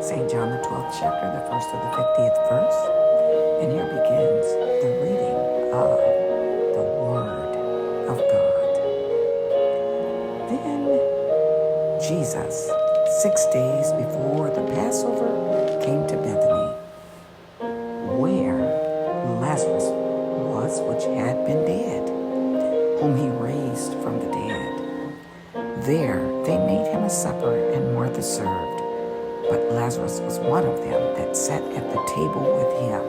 St. John, the 12th chapter, the first to the 50th verse. And here begins the reading of the Word of God. Then Jesus, 6 days before the Passover, came to Bethany, where Lazarus was, which had been dead, whom he raised from the dead. There they made him a supper, and Martha served. But Lazarus was one of them that sat at the table with him.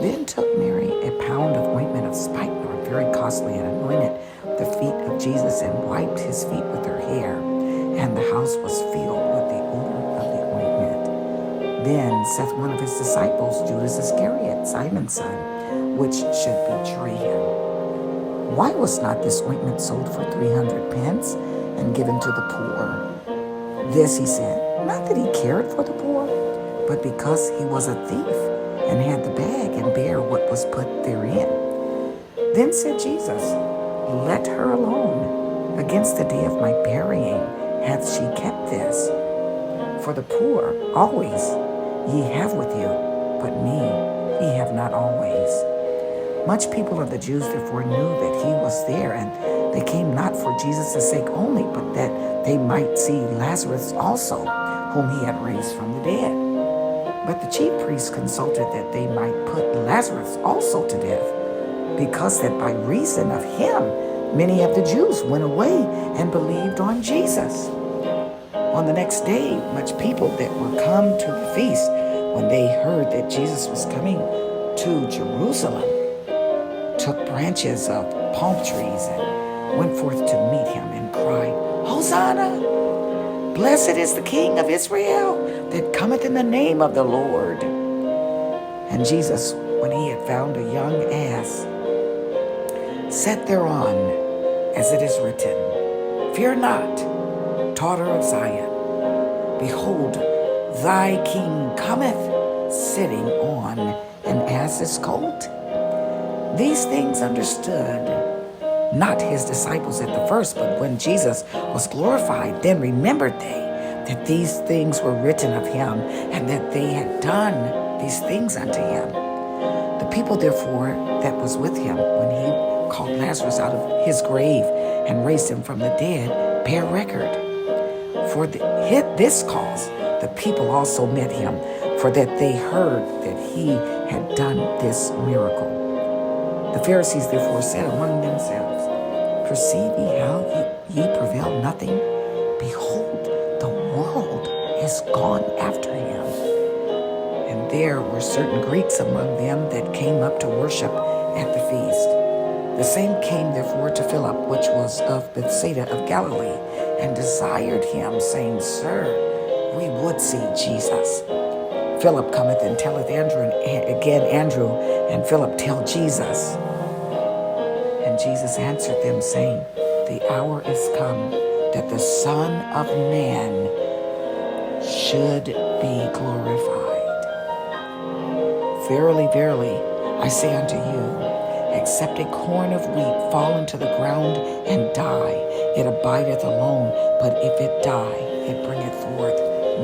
Then took Mary a pound of ointment of spikenard, very costly, and anointed the feet of Jesus, and wiped his feet with her hair. And the house was filled with the odor of the ointment. Then saith one of his disciples, Judas Iscariot, Simon's son, which should betray him, why was not this ointment sold for 300 pence and given to the poor? This he said, not that he cared for the poor, but because he was a thief, and had the bag, and bare what was put therein. Then said Jesus, let her alone. Against the day of my burying hath she kept this. For the poor always ye have with you, but me ye have not always. Much people of the Jews therefore knew that he was there, and they came not for Jesus' sake only, but that they might see Lazarus also, whom he had raised from the dead. But the chief priests consulted that they might put Lazarus also to death, because that by reason of him many of the Jews went away and believed on Jesus. On the next day, much people that were come to the feast, when they heard that Jesus was coming to Jerusalem, took branches of palm trees and went forth to meet him and cried, Hosanna! Blessed is the King of Israel that cometh in the name of the Lord. And Jesus, when he had found a young ass, sat thereon, as it is written, Fear not, daughter of Zion. Behold, thy King cometh, sitting on an ass's colt. These things understood not his disciples at the first, but when Jesus was glorified, then remembered they that these things were written of him, and that they had done these things unto him. The people therefore that was with him, when he called Lazarus out of his grave and raised him from the dead, bear record. For this cause the people also met him, for that they heard that he had done this miracle. The Pharisees therefore said among themselves, Perceive ye how ye prevail nothing? Behold, the world is gone after him. And there were certain Greeks among them that came up to worship at the feast. The same came therefore to Philip, which was of Bethsaida of Galilee, and desired him, saying, Sir, we would see Jesus. Philip cometh and telleth Andrew, and again Andrew and Philip tell Jesus. And Jesus answered them, saying, The hour is come that the Son of Man should be glorified. Verily, verily, I say unto you, except a corn of wheat fall into the ground and die, it abideth alone, but if it die, it bringeth forth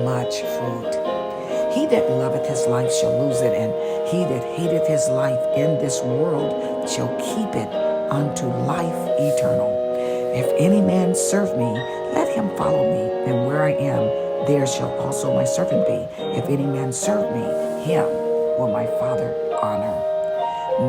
much fruit. He that loveth his life shall lose it, and he that hateth his life in this world shall keep it unto life eternal. If any man serve me, let him follow me, and where I am, there shall also my servant be. If any man serve me, him will my Father honor.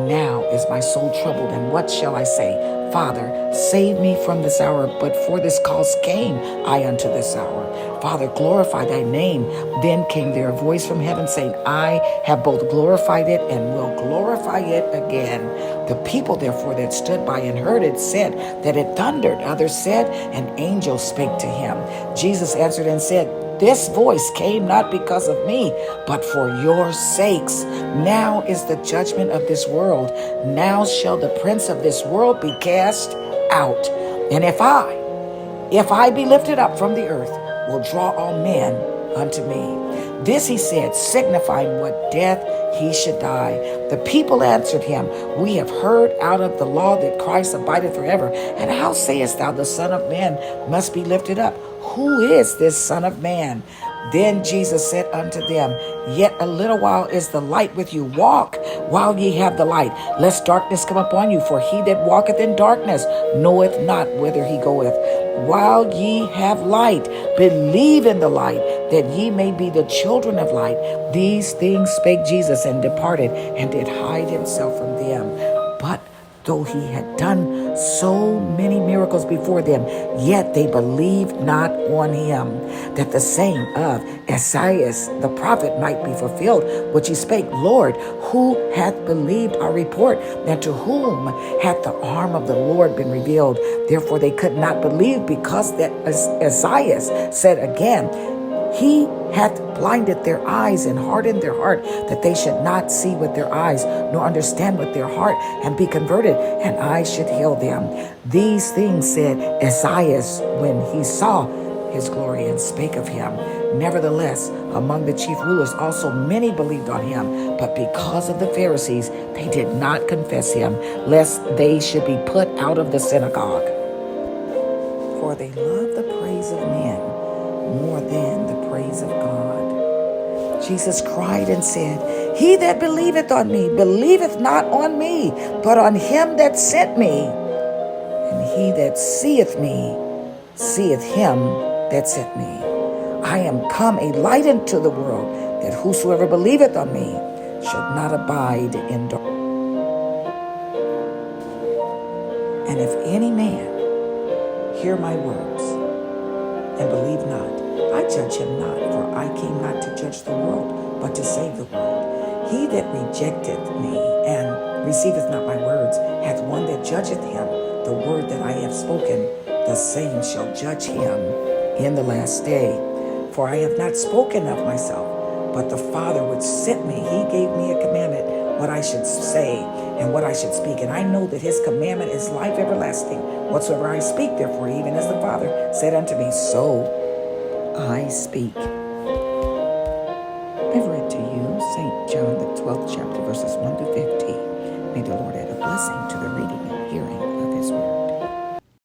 Now is my soul troubled, and what shall I say? Father, save me from this hour, but for this cause came I unto this hour. Father, glorify thy name. Then came there a voice from heaven saying, I have both glorified it and will glorify it again. The people therefore that stood by and heard it said that it thundered. Others said, an angel spake to him. Jesus answered and said, This voice came not because of me, but for your sakes. Now is the judgment of this world. Now shall the prince of this world be cast out. And if I be lifted up from the earth, will draw all men unto me. This he said, signifying what death he should die. The people answered him, We have heard out of the law that Christ abideth forever. And how sayest thou the Son of Man must be lifted up? Who is this Son of Man? Then Jesus said unto them, Yet a little while is the light with you. Walk while ye have the light, lest darkness come upon you. For he that walketh in darkness knoweth not whither he goeth. While ye have light, believe in the light, that ye may be the children of light. These things spake Jesus, and departed, and did hide himself from them. But though he had done so many miracles before them, yet they believed not on him, that the saying of Esaias the prophet might be fulfilled, which he spake, Lord, who hath believed our report, and to whom hath the arm of the Lord been revealed? Therefore they could not believe, because that Esaias said again, He hath blinded their eyes and hardened their heart, that they should not see with their eyes, nor understand with their heart, and be converted, and I should heal them. These things said Esaias when he saw his glory, and spake of him. Nevertheless, among the chief rulers also many believed on him, but because of the Pharisees they did not confess him, lest they should be put out of the synagogue. For they love the praise of men more than the praise of God. Jesus cried and said, He that believeth on me, believeth not on me, but on him that sent me. And he that seeth me, seeth him that sent me. I am come a light into the world, that whosoever believeth on me should not abide in darkness. And if any man hear my words, and believe not, I judge him not, for I came not to judge the world, but to save the world. He that rejecteth me and receiveth not my words hath one that judgeth him. The word that I have spoken, the same shall judge him in the last day. For I have not spoken of myself, but the Father which sent me, he gave me a commandment, what I should say and what I should speak. And I know that his commandment is life everlasting. Whatsoever I speak, therefore, even as the Father said unto me, so I speak. I've read to you St. John, the 12th chapter, verses 1 to 15. May the Lord add a blessing to the reading and hearing of his word.